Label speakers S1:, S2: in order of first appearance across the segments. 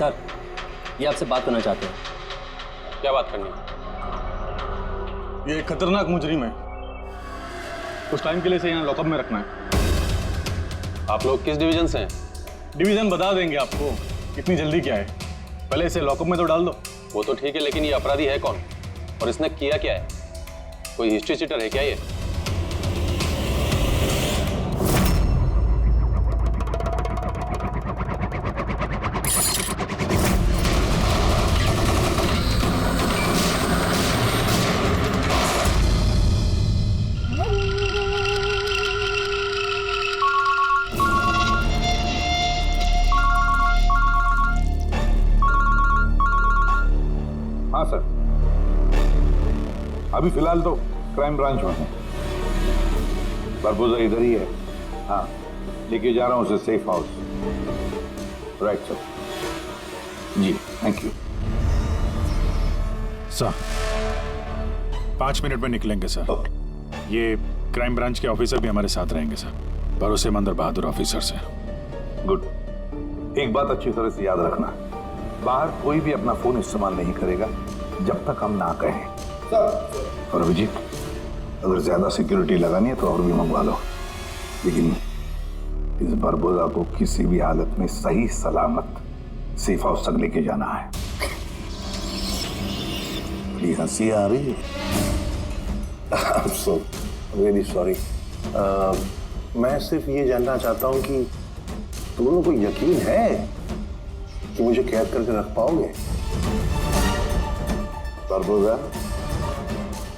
S1: Sir, ये आपसे बात करना चाहते हैं।
S2: क्या बात करनी है?
S3: ये एक खतरनाक मुजरिम है, कुछ टाइम के लिए इसे यहाँ लॉकअप में रखना है।
S2: आप लोग किस डिवीजन से हैं?
S3: डिवीजन बता देंगे आपको, इतनी जल्दी क्या है, पहले इसे लॉकअप में तो डाल दो।
S2: वो तो ठीक है, लेकिन ये अपराधी है कौन और इसने किया क्या है? कोई हिस्ट्री चीटर है क्या ये?
S4: हाँ सर, अभी फिलहाल तो क्राइम ब्रांच में हूँ। बरबोजा इधर ही है। हाँ, लेके जा रहा हूँ उसे सेफ हाउस। Right sir. जी थैंक यू
S5: सर। 5 मिनट में निकलेंगे सर। ये क्राइम ब्रांच के ऑफिसर भी हमारे साथ रहेंगे सर, भरोसेमंद और बहादुर ऑफिसर से।
S4: गुड। एक बात अच्छी तरह से याद रखना, बाहर कोई भी अपना फोन इस्तेमाल नहीं करेगा जब तक हम ना कहें। और अभिजीत, अगर ज्यादा सिक्योरिटी लगानी है तो और भी मंगवा लो, लेकिन इस बरबोजा को किसी भी हालत में सही सलामत सेफ हाउस तक लेके जाना है। बड़ी हंसी आ रही है।
S6: So very sorry. मैं सिर्फ ये जानना चाहता हूँ कि तुम लोगों को यकीन है कि मुझे कैद करके रख पाओगे?
S4: बरबोजा,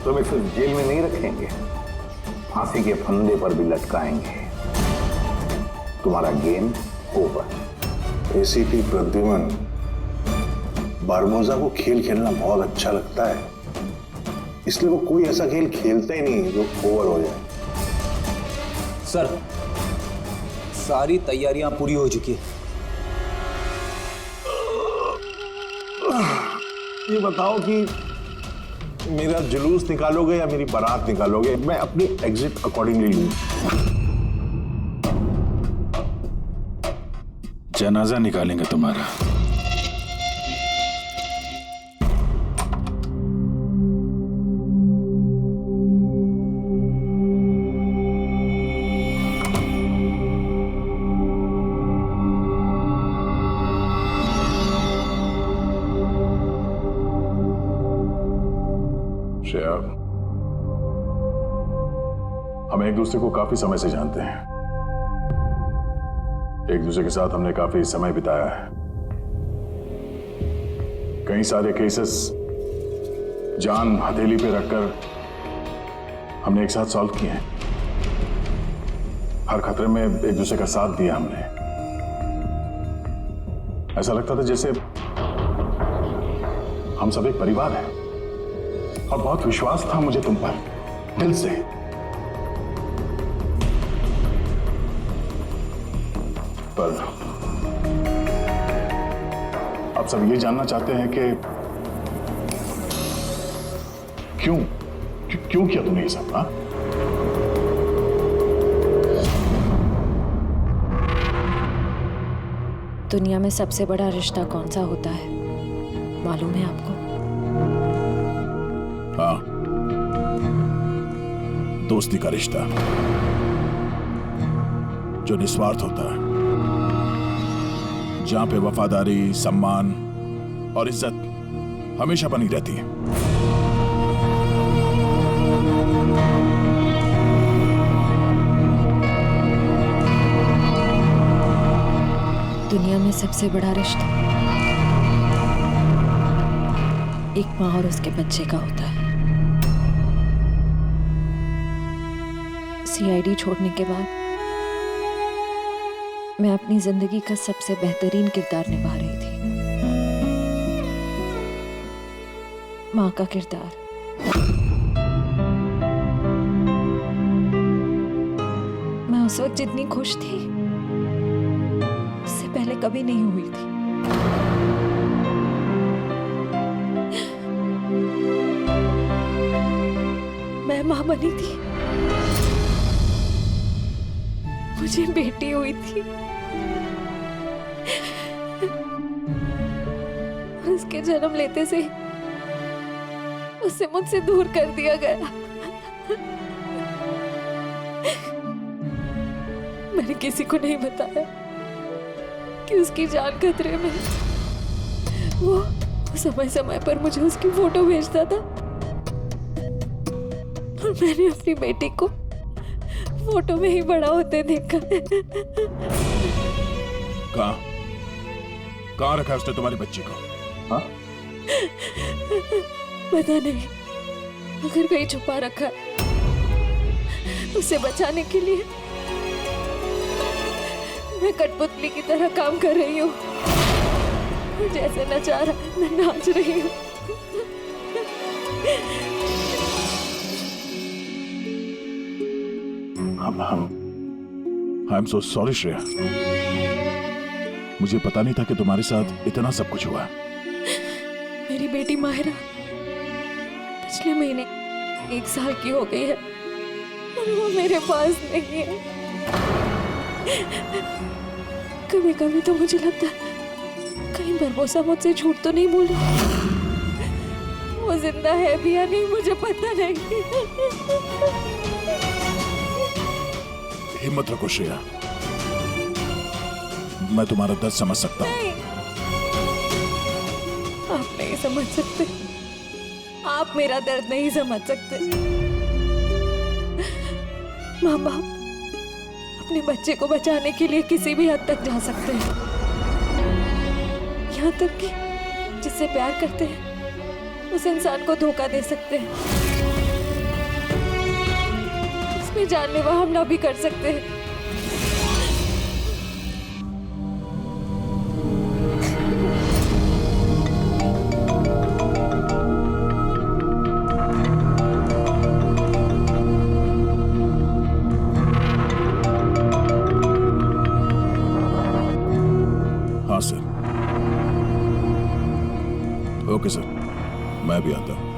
S4: तुम्हें सिर्फ जेल में नहीं रखेंगे, फांसी के फंदे पर भी लटकाएंगे। तुम्हारा game over.
S6: ACP Pradyuman, Barbosa को खेल खेलना बहुत अच्छा लगता है, इसलिए वो कोई ऐसा खेल खेलता ही नहीं जो ओवर हो जाए।
S1: सर, सारी तैयारियां पूरी हो चुकी है।
S6: ये बताओ कि मेरा जुलूस निकालोगे या मेरी बारात निकालोगे? मैं अपनी एग्जिट अकॉर्डिंगली लूं।
S5: जनाजा निकालेंगे तुम्हारा।
S3: श्रेया, हम एक दूसरे को काफी समय से जानते हैं, एक दूसरे के साथ हमने काफी समय बिताया है। कई सारे केसेस जान हथेली पे रखकर हमने एक साथ सॉल्व किए हैं। हर खतरे में एक दूसरे का साथ दिया हमने। ऐसा लगता था जैसे हम सब एक परिवार हैं, और बहुत विश्वास था मुझे तुम पर, दिल से। पर अब सब ये जानना चाहते हैं कि क्यों किया तुमने ये सब? हाँ,
S7: दुनिया में सबसे बड़ा रिश्ता कौन सा होता है, मालूम है आपको?
S5: हाँ, दोस्ती का रिश्ता, जो निस्वार्थ होता है, जहां पे वफादारी, सम्मान और इज्जत हमेशा बनी रहती है।
S7: दुनिया में सबसे बड़ा रिश्ता एक माँ और उसके बच्चे का होता है। सीआईडी छोड़ने के बाद मैं अपनी जिंदगी का सबसे बेहतरीन किरदार निभा रही थी, माँ का किरदार। मैं उस वक्त जितनी खुश थी उससे पहले कभी नहीं हुई थी। मैं माँ बनी थी, मुझे बेटी हुई थी, उसके जन्म लेते से उसे मुझसे दूर कर दिया गया। मैंने किसी को नहीं बताया कि उसकी जान खतरे में है। वो समय समय पर मुझे उसकी फोटो भेजता था और मैंने अपनी बेटी को फोटो में ही बड़ा होते देखा।
S5: कहाँ रखा उसने तुम्हारी बच्ची को?
S4: हाँ?
S7: पता नहीं, अगर कहीं छुपा रखा है। उसे बचाने के लिए मैं कठपुतली की तरह काम कर रही हूँ। जैसे नचा रहा है मैं नाच रही हूँ।
S5: I am so sorry Shreya, मुझे पता नहीं था कि तुम्हारे साथ इतना सब कुछ हुआ।
S7: मेरी बेटी माहिरा पिछले महीने 1 साल की हो गई है और वो मेरे पास नहीं है। कभी कभी तो मुझे लगता है कहीं बरबोसा मुझसे झूठ तो नहीं बोली। वो जिंदा है भी या नहीं मुझे पता नहीं।
S5: हिम्मत रखो श्रेया, मैं तुम्हारा दर्द समझ सकता हूँ।
S7: नहीं, आप नहीं समझ सकते। आप मेरा दर्द नहीं समझ सकते। माँ बाप अपने बच्चे को बचाने के लिए किसी भी हद तक जा सकते हैं, यहाँ तक कि जिससे प्यार करते हैं उस इंसान को धोखा दे सकते हैं। इसमें जानलेवा हमला भी कर सकते हैं।
S5: हाँ सर, ओके सर, मैं भी आता हूँ।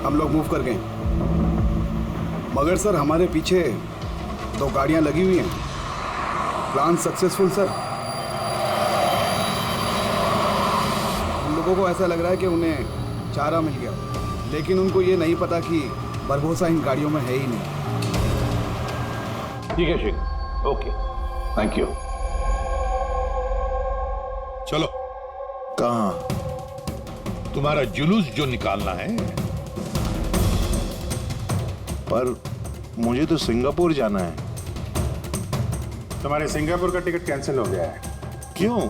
S6: हम लोग मूव कर गए, मगर सर हमारे पीछे 2 गाड़ियां लगी हुई हैं। Plan successful sir. हम लोगों को ऐसा लग रहा है कि उन्हें चारा मिल गया, लेकिन उनको ये नहीं पता कि बरबोसा इन गाड़ियों में है ही नहीं।
S4: ठीक है शेख, ओके, थैंक यू।
S8: चलो,
S6: कहाँ?
S8: तुम्हारा जुलूस जो निकालना है।
S6: पर मुझे तो सिंगापुर जाना है।
S5: तुम्हारे सिंगापुर का टिकट कैंसिल हो गया है।
S6: क्यों?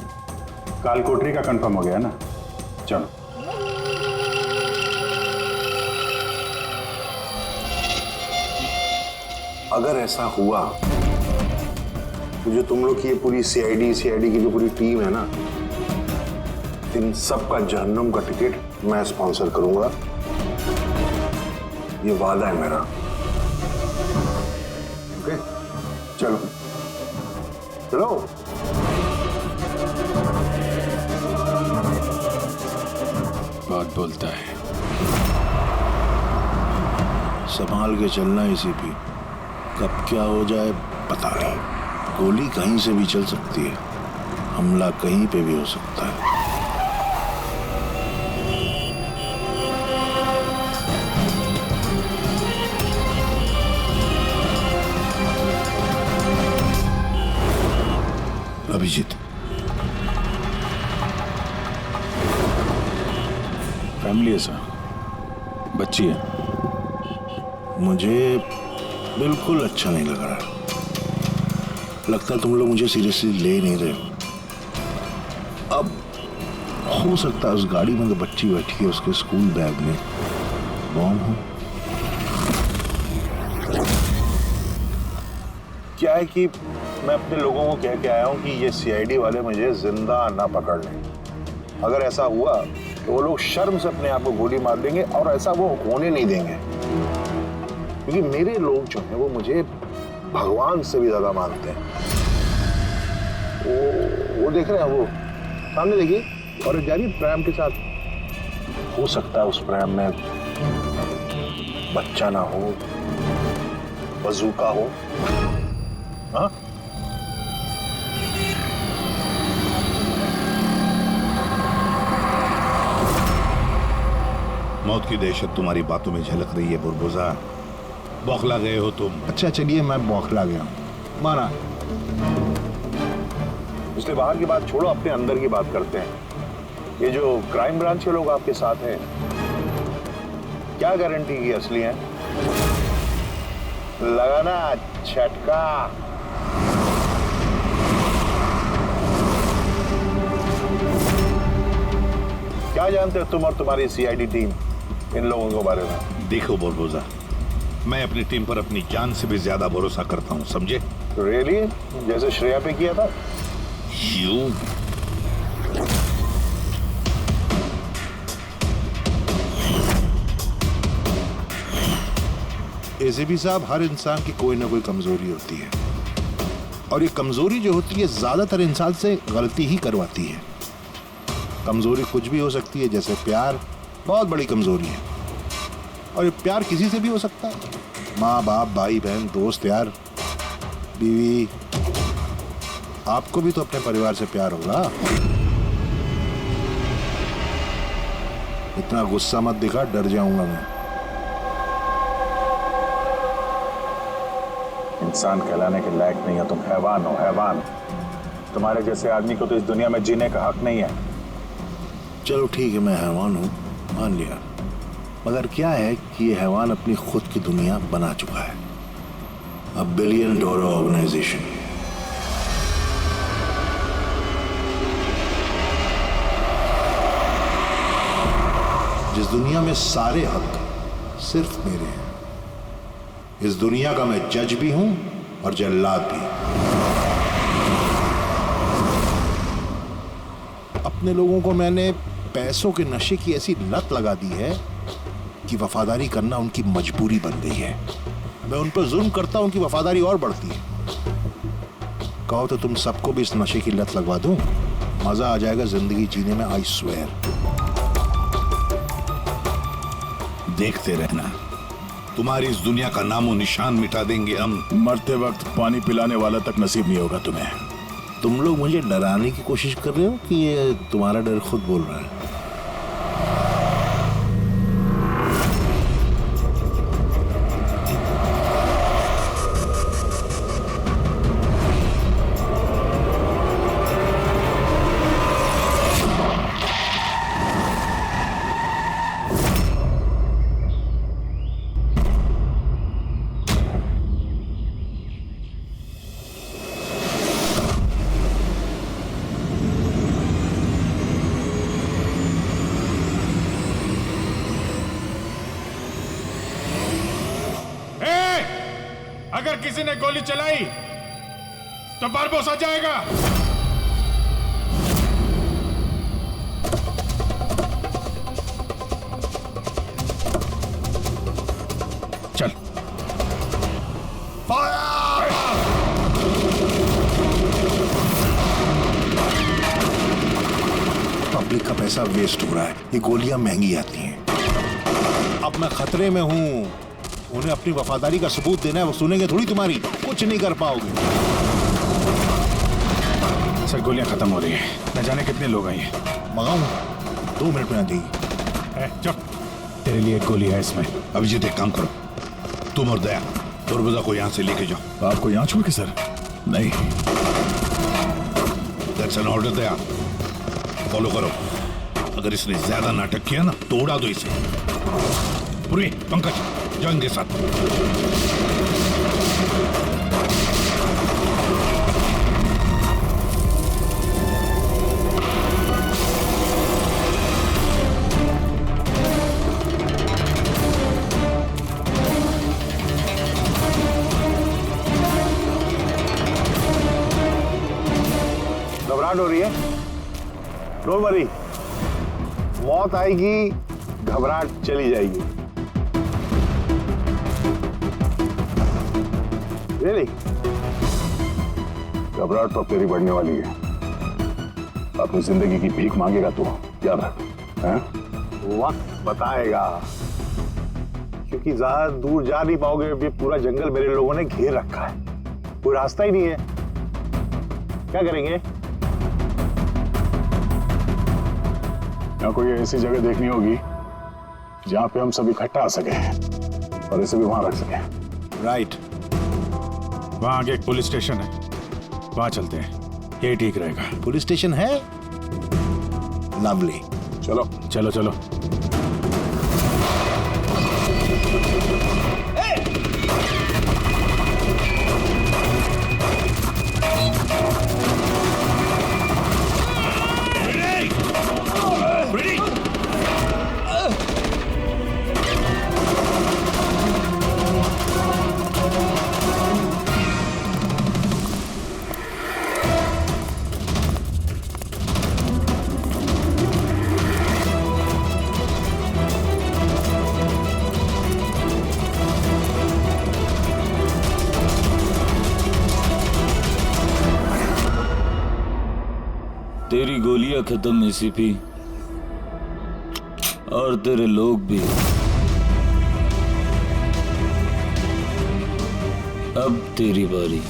S5: कालकोटरी का कंफर्म हो गया ना। चलो।
S6: अगर ऐसा हुआ तो जो तुम लोग की ये पूरी सीआईडी की जो पूरी टीम है ना, इन सब का जहन्नुम का टिकट मैं स्पॉन्सर करूंगा। ये वादा है मेरा। ओके, चलो चलो।
S5: बहुत बोलता है।
S6: संभाल के चलना इसी भी, कब क्या हो जाए पता नहीं। गोली कहीं से भी चल सकती है, हमला कहीं पे भी हो सकता है।
S4: अभिजीत,
S5: फैमिली है सर, बच्ची है।
S6: मुझे बिल्कुल अच्छा नहीं लग रहा। लगता है तुम लोग मुझे सीरियसली ले नहीं रहे हो। अब हो सकता है उस गाड़ी में तो बच्ची बैठी है, उसके स्कूल बैग में बॉम्ब हो। क्या है कि मैं अपने लोगों को कह के आया हूं कि ये सीआईडी वाले मुझे जिंदा ना पकड़ लें। अगर ऐसा हुआ तो वो लोग शर्म से अपने आप को गोली मार देंगे, और ऐसा वो होने नहीं देंगे, क्योंकि मेरे लोग जो हैं वो मुझे भगवान से भी ज्यादा मानते हैं। वो देख रहे हैं, वो सामने देखिए, और जा रही प्रेम के साथ। हो सकता है उस प्रेम में बच्चा ना हो, बजूका हो। हाँ,
S8: मौत की दहशत तुम्हारी बातों में झलक रही है बुरबुजा। बौखला गए हो तुम।
S6: अच्छा चलिए, मैं बौखला गया हूं, माना। इसलिए बाहर की बात छोड़ो, अपने अंदर की बात करते हैं। ये जो क्राइम ब्रांच के लोग आपके साथ हैं, क्या गारंटी की असली हैं? लगा ना झटका। क्या जानते हो तुम और तुम्हारी सीआईडी टीम इन लोगों के बारे में?
S8: देखो बुरबुजा, मैं अपनी टीम पर अपनी जान से भी ज्यादा भरोसा करता हूँ, समझे?
S6: रियली? जैसे श्रेया पे किया था?
S8: यू
S6: एसीपी साहब, हर इंसान की कोई ना कोई कमजोरी होती है, और ये कमजोरी जो होती है ज्यादातर इंसान से गलती ही करवाती है। कमजोरी कुछ भी हो सकती है, जैसे प्यार बहुत बड़ी कमजोरी है, और ये प्यार किसी से भी हो सकता है। माँ बाप, भाई बहन, दोस्त, यार, बीवी। आपको भी तो अपने परिवार से प्यार होगा। इतना गुस्सा मत दिखा, डर जाऊंगा मैं। इंसान कहलाने के लायक नहीं हो तुम, हैवान हो, हैवान। तुम्हारे जैसे आदमी को तो इस दुनिया में जीने का हक नहीं है। चलो ठीक है, मैं हैवान हूं, मान लिया। मगर क्या है कि ये हैवान अपनी खुद की दुनिया बना चुका है, $1 बिलियन ऑर्गेनाइजेशन। जिस दुनिया में सारे हक सिर्फ मेरे हैं। इस दुनिया का मैं जज भी हूं और जल्लाद भी। अपने लोगों को मैंने पैसों के नशे की ऐसी लत लगा दी है कि वफादारी करना उनकी मजबूरी बन गई है। मैं उन पर जुल्म करता हूं, उनकी वफादारी और बढ़ती है। कहो तो तुम सबको भी इस नशे की लत लगवा दूं, मजा आ जाएगा जिंदगी जीने में, आई स्वेयर।
S8: देखते रहना, तुम्हारी इस दुनिया का नामो निशान मिटा देंगे हम।
S5: मरते वक्त पानी पिलाने वाला तक नसीब नहीं होगा तुम्हें।
S6: तुम लोग मुझे डराने की कोशिश कर रहे हो कि ये तुम्हारा डर खुद बोल रहा है?
S5: अगर किसी ने गोली चलाई तो बारबोसा जाएगा। चल।
S6: पब्लिक का पैसा वेस्ट हो रहा है, ये गोलियां महंगी आती हैं। अब मैं खतरे में हूं, उन्हें अपनी वफादारी का सबूत देना है, वो सुनेंगे थोड़ी तुम्हारी, कुछ नहीं कर पाओगे।
S5: सर गोलियां खत्म हो रही हैं, न जाने कितने लोग आए हैं।
S6: मंगाऊं? 2 मिनट में आ जाएगी।
S5: चुप, तेरे लिए एक गोली है इसमें।
S8: अभिजीत एक काम करो, तुम और दया बुरबुजा को यहाँ से लेके जाओ।
S5: आपको यहाँ छोड़ के सर? नहीं,
S8: हसन ऑर्डर दे आप फॉलो करो। अगर इसने ज्यादा नाटक किया ना तो उड़ा दो इसे। पूरी पंकज जाओ इनके साथ।
S4: घबराहट हो रही है? डोंट वरी, मौत आएगी, घबराहट चली जाएगी। रियली?
S3: घबराहट तो तेरी बढ़ने वाली है। अपनी जिंदगी की भीख मांगेगा तू, याद रख। हैं?
S4: वक्त बताएगा, क्योंकि ज्यादा दूर जा नहीं पाओगे। ये पूरा जंगल मेरे लोगों ने घेर रखा है, कोई रास्ता ही नहीं है। क्या करेंगे?
S3: यहाँ कोई ऐसी जगह देखनी होगी जहां पे हम सब इकट्ठा आ सके और इसे भी वहां रख सके।
S6: राइट।
S5: वहां आगे एक पुलिस स्टेशन है, वहां चलते हैं, ये ठीक रहेगा।
S6: पुलिस स्टेशन है? लवली।
S3: चलो
S5: चलो चलो।
S9: तेरी गोलियां खत्म एसीपी, और तेरे लोग भी। अब तेरी बारी।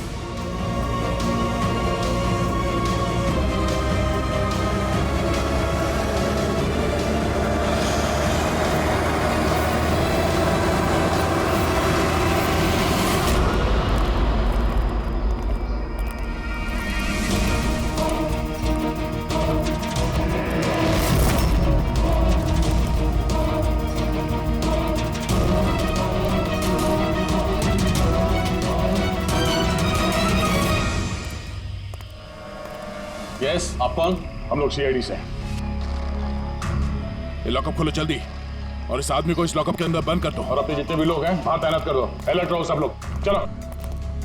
S2: यस, आप कौन?
S3: हम लोग सीआईडी से।
S5: ये लॉकअप खोलो जल्दी, और इस आदमी को इस लॉकअप के अंदर बंद कर दो।
S3: और अपने जितने भी लोग हैं बाहर तैनात कर दो। अलर्ट रहो सब लोग। चलो।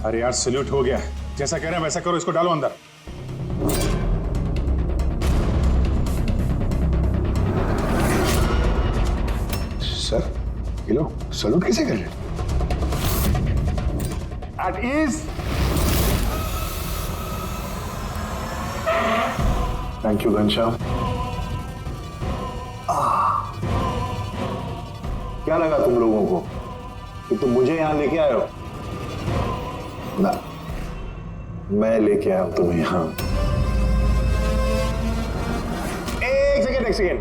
S5: अरे यार सैल्यूट हो गया, जैसा कह रहे हैं वैसा करो, इसको डालो अंदर।
S3: सर ये लोग सैल्यूट किसे कर रहे हैं?
S4: At ease. Thank you Ghanshyam. क्या लगा तुम लोगों को कि तुम मुझे यहां लेके आए हो? ना, मैं लेके आया हूं तुम्हें यहां। एक सेकेंड।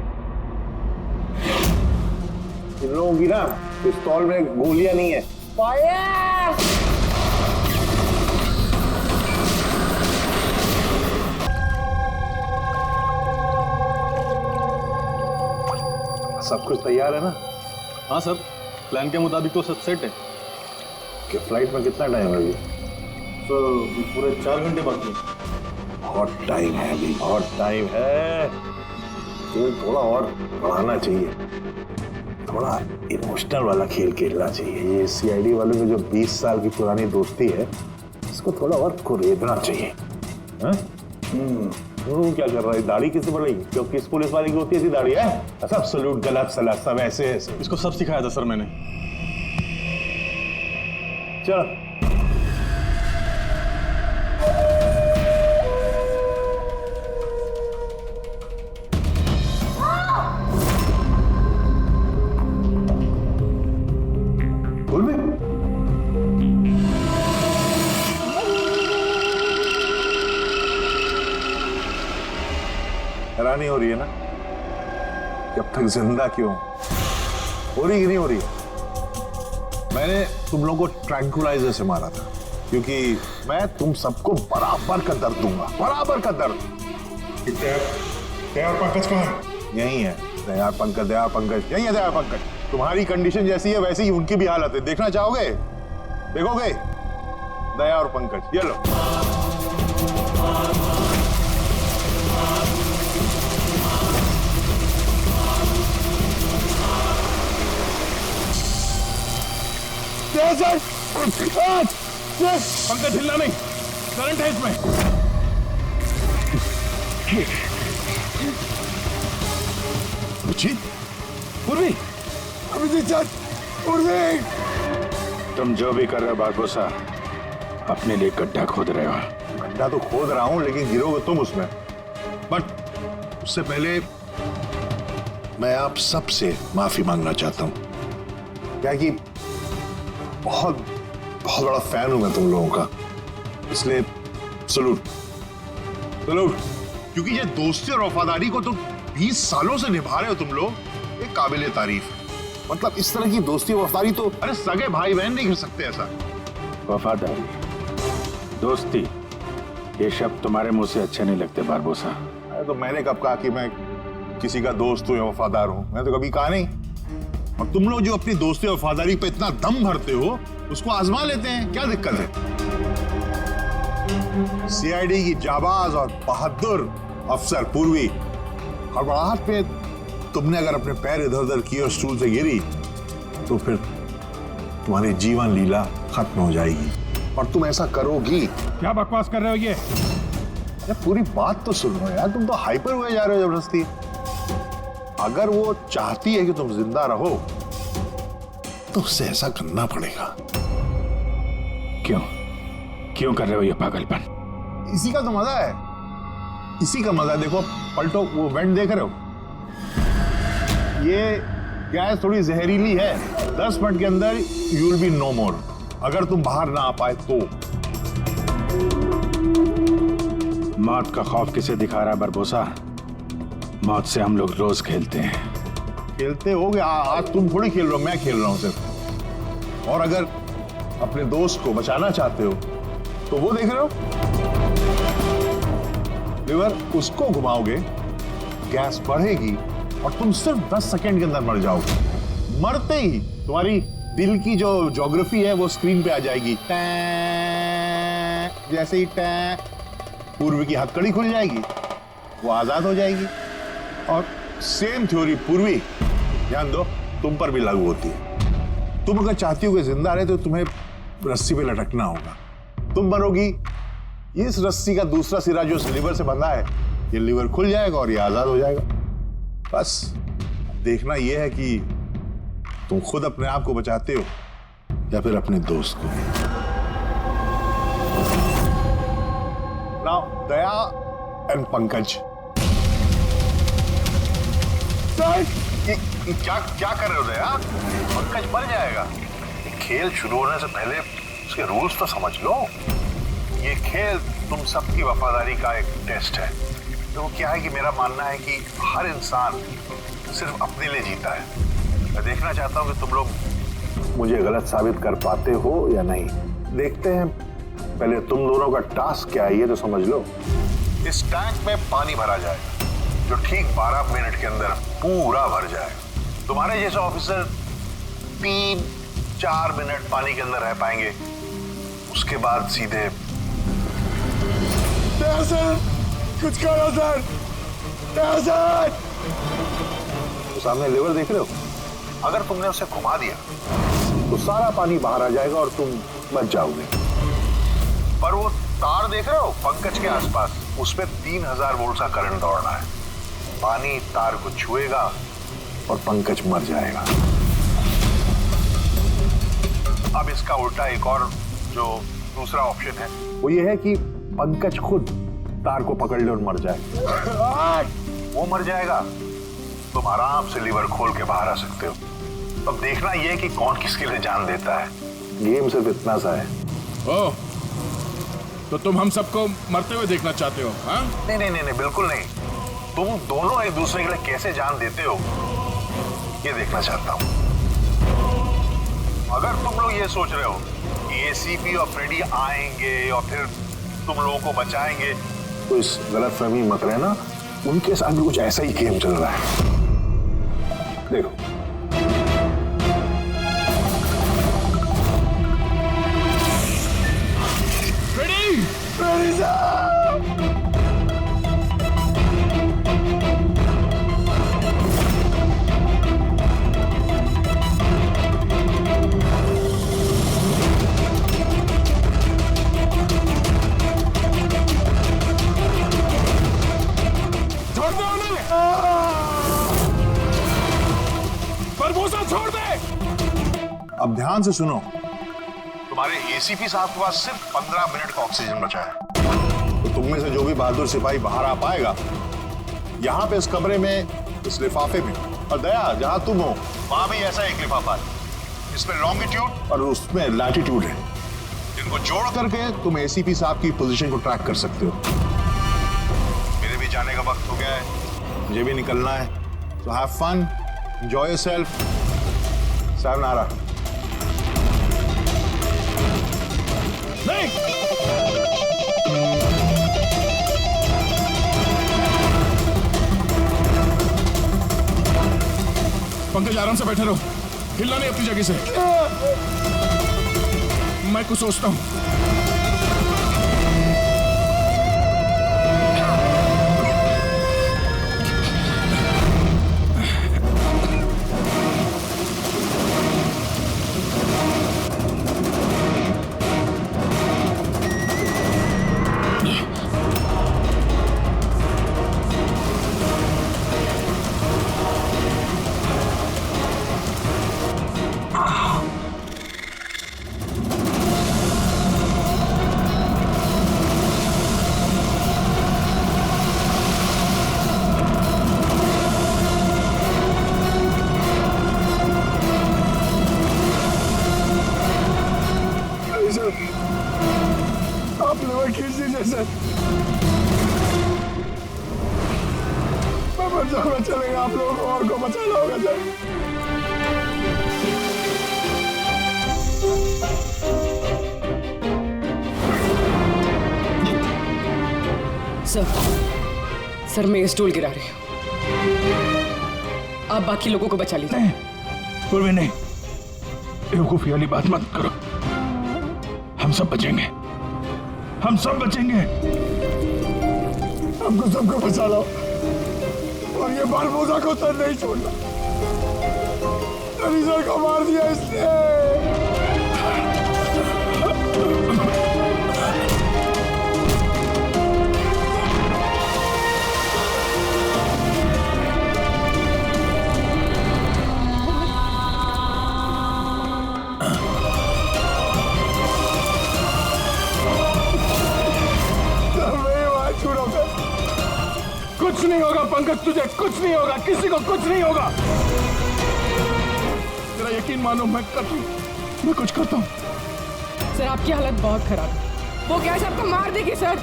S4: इन लोगों की ना पिस्तौल में गोलियां नहीं है। फायर! सब कुछ तैयार है ना?
S2: हाँ सर, प्लान के मुताबिक तो सब सेट है।
S4: कि फ्लाइट में कितना टाइम लगे?
S2: तो पूरे 4 घंटे बाकी हैं।
S4: बहुत टाइम है अभी, बहुत टाइम है। तो थोड़ा और बढ़ाना चाहिए, थोड़ा इमोशनल वाला खेल खेलना चाहिए। ये सीआईडी वालों में जो 20 साल की पुरानी दोस्ती है, इसको थोड़ा और कुरेदना चाहिए। क्या कर रहा है? दाढ़ी किससे बढ़ रही? जो किस पुलिस वाले की होती है दाढ़ी है? सब सलूट, गलत सलाह, सब ऐसे ऐसे।
S2: इसको सब सिखाया था सर मैंने।
S4: चलो। बोल भी। हैरानी हो रही है ना कि अब तक जिंदा क्यों? हो रही कि नहीं हो रही? मैंने तुम लोगों को ट्रैंकुलाइजर से मारा था, क्योंकि मैं तुम सबको बराबर का दर्द दूंगा, बराबर का दर्द।
S6: दया और पंकज कहाँ है? यही है दया पंकज, दया पंकज यही है। दया पंकज तुम्हारी कंडीशन जैसी है वैसी ही उनकी भी हालत है। देखना चाहोगे? देखोगे? दया और पंकज, ये लो।
S5: पंकज हिलना नहीं, करंट है इसमें।
S6: पूर्वी, पूर्वी,
S5: तुम जो भी कर रहे हो बारबोसा, अपने लिए गड्ढा खोद रहे हो।
S6: गड्ढा तो खोद रहा हूं लेकिन गिरोगे तुम उसमें। बट उससे पहले मैं आप सबसे माफी मांगना चाहता हूं। क्या कि बहुत बहुत बड़ा फैन हूं मैं तुम लोगों का, इसलिए सलूट सलूट। क्योंकि ये दोस्ती और वफादारी को तुम 20 सालों से निभा रहे हो तुम लोग, ये काबिले तारीफ है। मतलब इस तरह की दोस्ती और वफादारी तो अरे सगे भाई बहन नहीं कर सकते ऐसा।
S5: वफादारी, दोस्ती, ये शब्द तुम्हारे मुंह से अच्छे नहीं लगते बारबोसा।
S6: अरे तो मैंने कब कहा कि मैं किसी का दोस्त हूं या वफादार हूं? मैंने तो कभी कहा नहीं। और तुम लोग जो अपनी दोस्ती और वफादारी पे इतना दम भरते हो, उसको आजमा लेते हैं, क्या दिक्कत है? सीआईडी की जाबाज और बहादुर अफसर पूर्वी, हड़बड़ाहट पे तुमने अगर अपने पैर इधर उधर किए और स्टूल से गिरी तो फिर तुम्हारी जीवन लीला खत्म हो जाएगी। और तुम ऐसा करोगी।
S5: क्या बकवास कर रहे हो ये?
S6: यार पूरी बात तो सुनो यार, तुम तो हाइपर हुए जा रहे हो जबरदस्ती। अगर वो चाहती है कि तुम जिंदा रहो तो उससे ऐसा करना पड़ेगा।
S5: क्यों क्यों कर रहे हो ये पागलपन?
S6: इसी का तो मजा है, इसी का मजा है। देखो पलटो, वो वेंट देख रहे हो? ये गैस थोड़ी जहरीली है, 10 मिनट के अंदर यू विल बी नो मोर। अगर तुम बाहर ना आ पाए तो।
S5: मौत का खौफ किसे दिखा रहा है बारबोसा? मौत से हम लोग रोज खेलते हैं।
S6: खेलते होगे, आज तुम थोड़ी खेल रहे हो, मैं खेल रहा हूं सिर्फ। और अगर अपने दोस्त को बचाना चाहते हो तो वो देख रहे हो, लिवर उसको घुमाओगे, गैस बढ़ेगी और तुम सिर्फ 10 सेकंड के अंदर मर जाओगे। मरते ही तुम्हारी दिल की जो ज्योग्राफी है वो स्क्रीन पे आ जाएगी। जैसे ही पूर्वी की हथकड़ी खुल जाएगी, वो आजाद हो जाएगी। और सेम थ्योरी पूर्वी, ध्यान दो, तुम पर भी लागू होती है। तुम अगर चाहती हो कि जिंदा रहे तो तुम्हें रस्सी पे लटकना होगा। तुम मरोगी, इस रस्सी का दूसरा सिरा जो लिवर से बंधा है, ये लिवर खुल जाएगा और ये आजाद हो जाएगा। बस देखना यह है कि तुम खुद अपने आप को बचाते हो या फिर अपने दोस्त को। नाउ दया एंड पंकज, क्या क्या कर रहे हो दया? पंकज मर जाएगा। खेल शुरू होने से पहले उसके रूल्स तो समझ लो। ये खेल तुम सबकी वफादारी का एक टेस्ट है। तो क्या है कि मेरा मानना है कि हर इंसान सिर्फ अपने लिए जीता है। मैं देखना चाहता हूं कि तुम लोग मुझे गलत साबित कर पाते हो या नहीं। देखते हैं, पहले तुम दोनों का टास्क क्या है ये तो समझ लो। इस टैंक में पानी भरा जाएगा जो ठीक 12 मिनट के अंदर पूरा भर जाएगा। तुम्हारे जैसे ऑफिसर 3-4 मिनट पानी के अंदर रह पाएंगे, उसके बाद सीधे। सर, कुछ करो सर, सर। तो सामने लेवर देख रहे हो? अगर तुमने उसे घुमा दिया तो सारा पानी बाहर आ जाएगा और तुम बच जाओगे। पर वो तार देख रहे हो पंकज के आसपास, उस पे 3000 वोल्ट का करंट दौड़ना है। पानी तार को छुएगा और पंकज मर जाएगा। अब इसका उल्टा एक और जो दूसरा ऑप्शन है वो ये है कि पंकज खुद तार को पकड़ ले और मर जाए। वो मर जाएगा, तुम आराम से लीवर खोल के बाहर आ सकते हो। अब देखना यह कि कौन किसके लिए जान देता है। गेम सिर्फ इतना सा है।
S5: ओह, तो तुम हम सबको मरते हुए देखना चाहते हो? हाँ?
S6: नहीं नहीं नहीं, बिल्कुल नहीं। तुम दोनों एक दूसरे के लिए कैसे जान देते हो ये देखना चाहता हूं। अगर तुम लोग ये सोच रहे हो कि एसीपी और फ्रेडी आएंगे और फिर तुम लोगों को बचाएंगे, तो इस गलतफहमी मत रहना
S3: उनके साथ भी कुछ ऐसा ही गेम चल रहा है। देखो रेडी साहब।
S5: छोड़ दे उन्हें। बरबोसा छोड़ दे।
S6: अब ध्यान से सुनो, तुम्हारे एसीपी साहब के पास सिर्फ 15 मिनट का ऑक्सीजन बचा है। तो तुम में से जो भी बहादुर सिपाही बाहर आ पाएगा, यहाँ पे इस कमरे में, इस लिफाफे में, और दया जहां तुम हो वहां भी ऐसा एक लिफाफा है। इसमें लॉन्गिट्यूड और उसमें लैटिट्यूड है। इनको जोड़ करके तुम एसीपी साहब की पोजीशन को ट्रैक कर सकते हो। मेरे भी जाने का वक्त हो गया है, मुझे भी निकलना है। तो have fun, enjoy yourself. Sayonara.
S5: नहीं। पंकज आराम से बैठे रहो, हिलना नहीं अपनी जगह से। मैं कुछ सोचता हूं।
S3: आप लोग खींच दीजिए सर। मैं मर जाऊंगा, चलेगा। आप लोगों को और को बचाना होगा सर।
S10: सर मैं ये स्टूल गिरा रही हूँ, आप बाकी लोगों को बचा लीजिए।
S5: नहीं पूर्वी, नहीं, बेवकूफी वाली बात मत करो। हम सब बचेंगे, हम सब बचेंगे।
S3: हमको सबको बचा लो और ये बारबोसा को तो नहीं छोड़ना। सर को मार दिया इसने।
S5: कुछ नहीं होगा पंकज, तुझे कुछ नहीं होगा, किसी को कुछ नहीं होगा। तेरा यकीन मानो, मैं कुछ करता हूँ।
S10: सर आपकी हालत बहुत खराब है, वो गैस आपको मार देगी सर।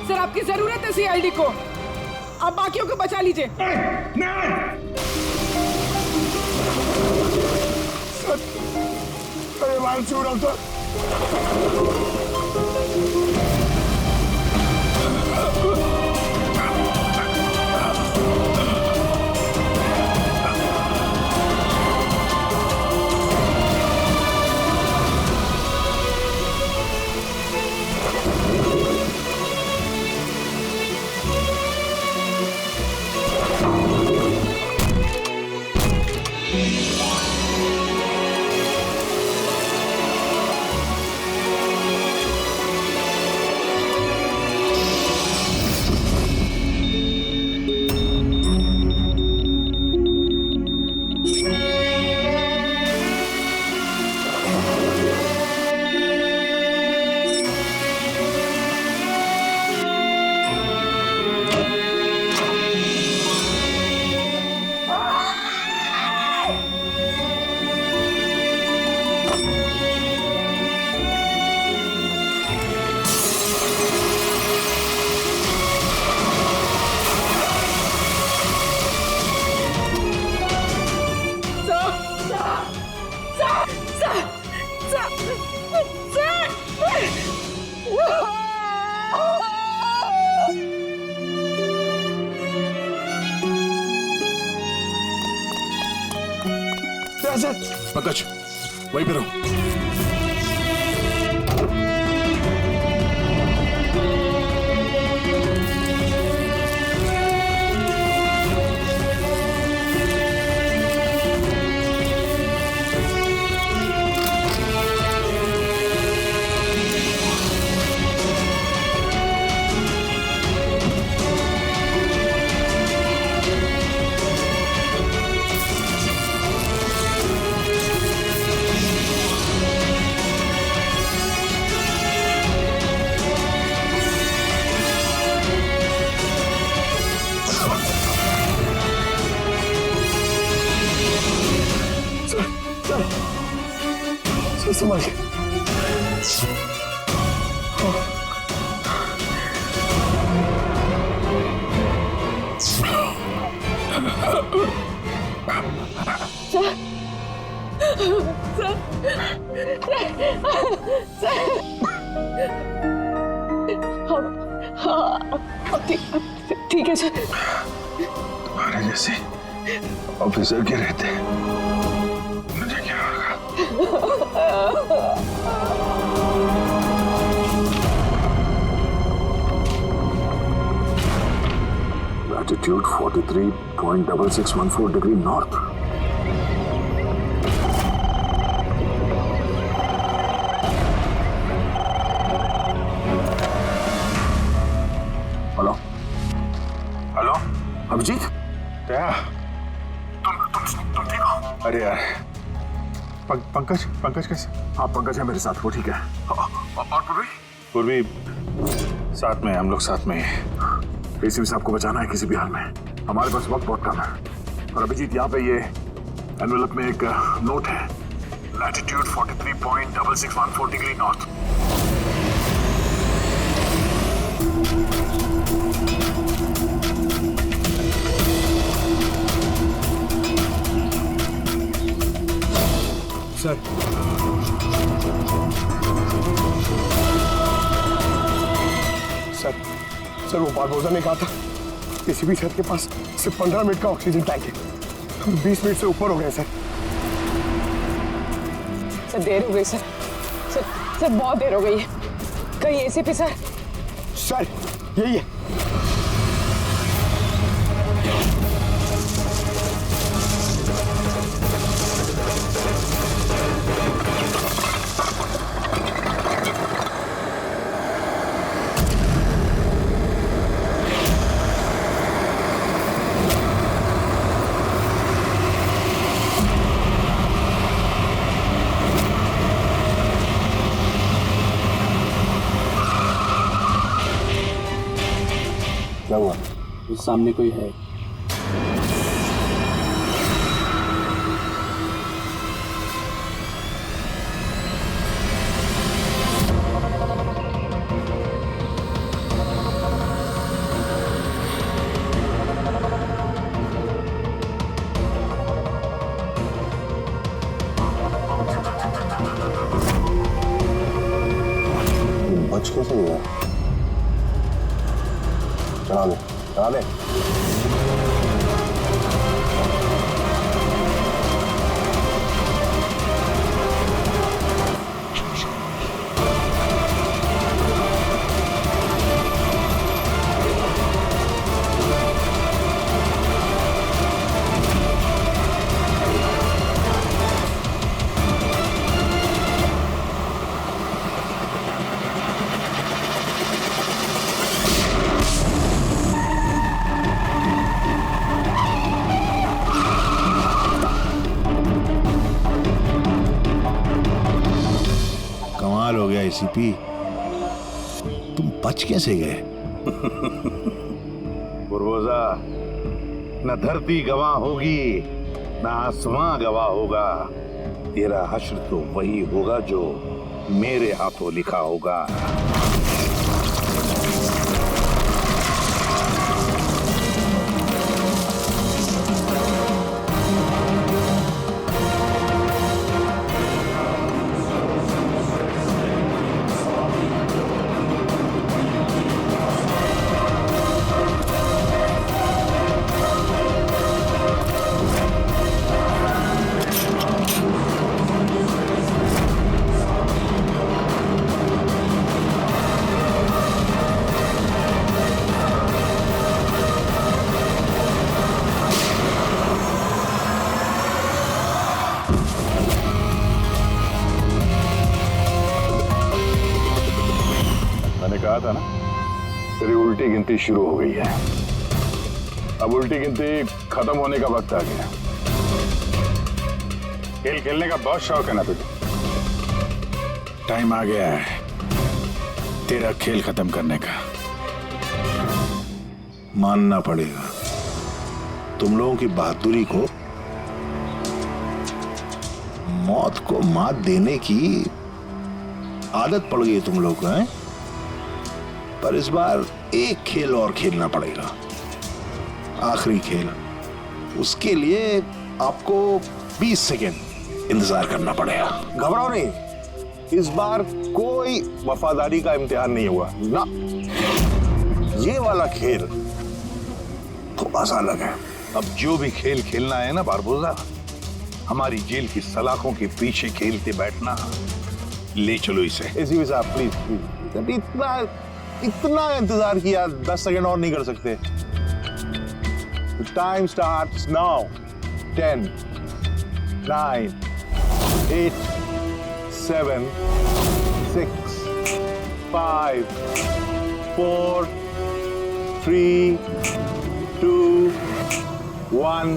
S10: सर आपकी जरूरत है सीआईडी को, आप बाकियों को बचा लीजिए।
S6: सर।
S5: पंकज वहीं पे रहो।
S6: संभाल के।
S10: ठीक है सर।
S4: तुम्हारे जैसे ऑफिसर के रहते मुझे क्या होगा? Latitude 43.6614 degree north. Hello hello Abhijeet,
S6: क्या?
S4: तुम ठीक हो?
S6: अरे यार, पंकज कैसे?
S4: हाँ पंकज है मेरे साथ, वो ठीक है। और पूर्वी?
S6: पूर्वी साथ में, हम लोग साथ में हैं।
S4: एसीपी साहब को बचाना है किसी भी हाल में। हमारे पास वक्त बहुत कम है। और अभिजीत यहाँ पे ये एनवेलप में एक नोट है, लैटिट्यूड 43.6614 डिग्री नॉर्थ।
S6: सर वो बारबोसा ने कहा था एसीपी सर के पास सिर्फ 15 मिनट का ऑक्सीजन टैंक है। हम 20 मिनट से ऊपर हो गए सर।
S10: सर देर हो गई सर। सर बहुत देर हो गई है। कहीं एसीपी सर?
S6: सर यही है।
S1: क्या हुआ? उस सामने कोई है?
S6: बच कैसे गया? चला दे। कमाल हो गया एसीपी, तुम बच कैसे गए?
S4: बुरबोजा, न धरती गवाह होगी न आसमां गवाह होगा। तेरा हश्र तो वही होगा जो मेरे हाथों लिखा होगा।
S3: कहा था ना, तेरी उल्टी गिनती शुरू हो गई है। अब उल्टी गिनती खत्म होने का वक्त आ गया। खेल खेलने का बहुत शौक है ना तुझे? टाइम आ गया है तेरा खेल खत्म करने का।
S6: मानना पड़ेगा, तुम लोगों की बहादुरी को, मौत को मात देने की आदत पड़ गई तुम लोग को, हैं? पर इस बार एक खेल और खेलना पड़ेगा, आखिरी खेल। उसके लिए आपको 20 सेकेंड इंतजार करना पड़ेगा।
S4: घबराओ नहीं, इस बार कोई वफादारी का इम्तिहान नहीं हुआ ना। ये वाला खेल थोड़ा सा अलग है। अब जो भी खेल खेलना है ना बारबोसा, हमारी जेल की सलाखों के पीछे खेलते बैठना। ले चलो इसे। एसीपी साहब प्लीज प्लीज, इतना इंतजार किया, 10 सेकंड और नहीं कर सकते। Time starts now. 10 9 8 7 6 5 4 3 2 1।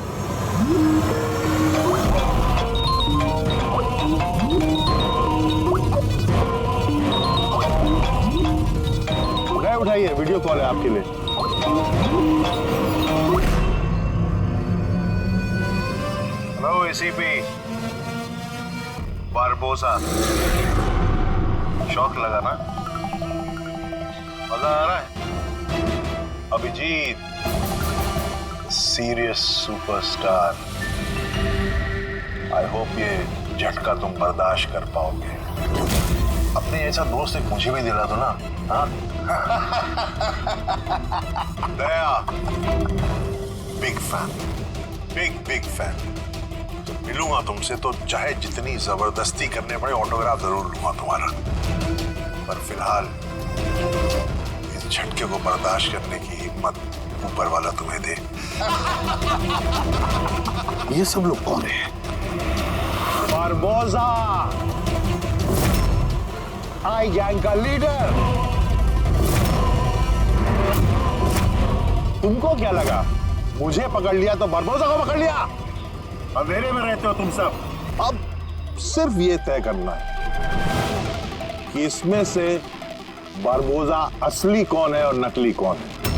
S4: उठाइए, वीडियो कॉल है आपके लिए। हेलो एसीपी बारबोसा, शौक लगा ना? मजा आ रहा है? Abhijeet serious superstar, I hope ये झटका तुम बर्दाश्त कर पाओगे। अपने ऐसा दोस्त एक मुझे भी दिला दो ना। हाँ? दया बिग फैन, बिग फैन। मिलूंगा तुमसे तो चाहे जितनी जबरदस्ती करने पड़े, ऑटोग्राफ जरूर लूंगा तुम्हारा। पर फिलहाल इस झटके को बर्दाश्त करने की हिम्मत ऊपर वाला तुम्हें दे। ये सब लोग कौन है? बारबोसा, आई गैंग का लीडर। तुमको क्या लगा मुझे पकड़ लिया तो बारबोसा को पकड़ लिया? अंधेरे में रहते हो तुम सब। अब सिर्फ ये तय करना है कि इसमें से बारबोसा असली कौन है और नकली कौन है।